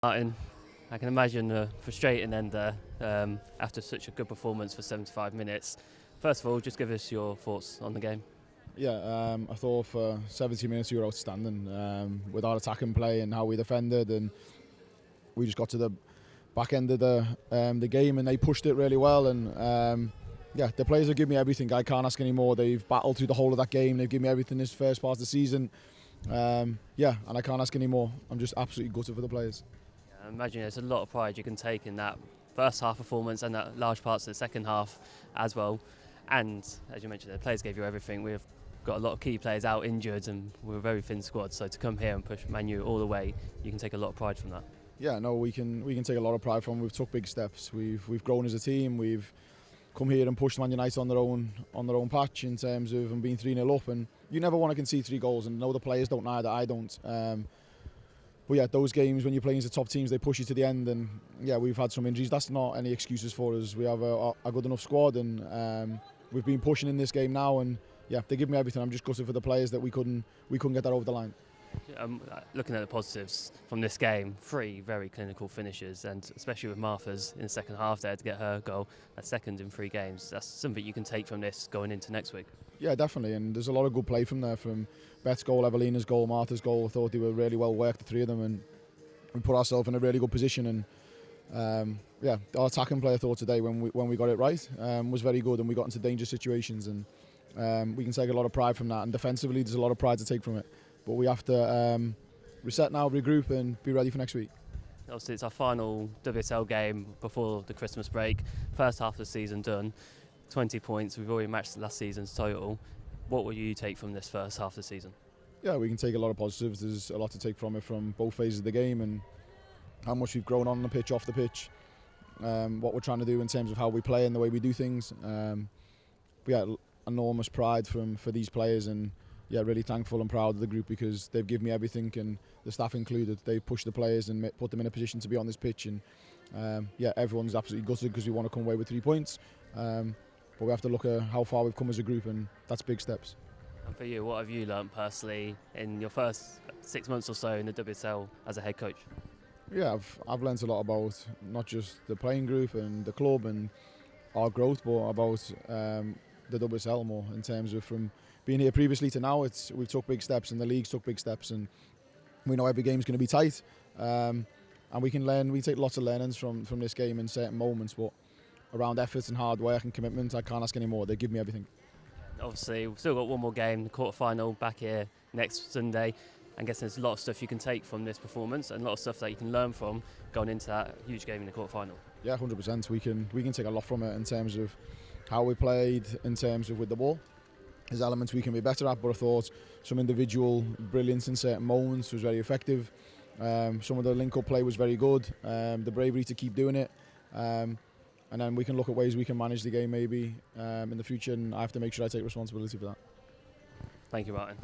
Martin, I can imagine a frustrating end there after such a good performance for 75 minutes. First of all, just give us your thoughts on the game. Yeah, I thought for 70 minutes we were outstanding with our attacking play and how we defended, and we just got to the back end of the game and they pushed it really well. And yeah, the players have given me everything. I can't ask any more. They've battled through the whole of that game. They've given me everything this first part of the season. Yeah, and I can't ask any more. I'm just absolutely gutted for the players. I imagine there's a lot of pride you can take in that first half performance and that large parts of the second half as well. And as you mentioned, the players gave you everything. We've got a lot of key players out injured and we're a very thin squad. So to come here and push Man U all the way, you can take a lot of pride from that. Yeah, no, we can take a lot of pride from. We've took big steps. We've grown as a team. We've come here and pushed Man United on their own patch in terms of them being 3-0 up. And you never want to concede 3 goals, and no, the players don't either. I don't. But yeah, those games when you're playing against the top teams, they push you to the end. And yeah, we've had some injuries. That's not any excuses for us. We have a good enough squad, and we've been pushing in this game now. And yeah, they give me everything. I'm just gutted for the players that we couldn't get that over the line. Looking at the positives from this game, 3 very clinical finishes, and especially with Martha's in the second half there to get her goal, a second in 3 games. That's something you can take from this going into next week. Yeah, definitely, and there's a lot of good play from there, from Beth's goal, Evelina's goal, Martha's goal. I thought they were really well worked, the 3 of them, and we put ourselves in a really good position. And yeah, our attacking play, I thought today when we got it right was very good, and we got into dangerous situations, and we can take a lot of pride from that. And defensively, there's a lot of pride to take from it. But we have to reset now, regroup, and be ready for next week. Obviously, it's our final WSL game before the Christmas break. First half of the season done. 20 points. We've already matched last season's total. What will you take from this first half of the season? Yeah, we can take a lot of positives. There's a lot to take from it, from both phases of the game, and how much we've grown on the pitch, off the pitch, what we're trying to do in terms of how we play and the way we do things. But yeah, enormous pride for these players, and yeah, really thankful and proud of the group because they've given me everything, and the staff included. They've pushed the players and put them in a position to be on this pitch, and yeah, everyone's absolutely gutted because we want to come away with 3 points. But we have to look at how far we've come as a group, and that's big steps. And for you, what have you learnt personally in your first 6 months or so in the WSL as a head coach? Yeah, I've learnt a lot about not just the playing group and the club and our growth, but about the WSL more in terms of from being here previously to now. We've took big steps, and the league's took big steps, and we know every game's going to be tight, and we can learn. We take lots of learnings from this game in certain moments, but around efforts and hard work and commitment, I can't ask any more. They give me everything. Obviously, we've still got one more game, the quarter-final, back here next Sunday. I guess there's a lot of stuff you can take from this performance and a lot of stuff that you can learn from going into that huge game in the quarter-final. Yeah, 100%. We can take a lot from it in terms of how we played, in terms of with the ball. There's elements we can be better at, but I thought some individual brilliance in certain moments was very effective. Some of the link-up play was very good. The bravery to keep doing it. And then we can look at ways we can manage the game maybe in the future, and I have to make sure I take responsibility for that. Thank you, Martin.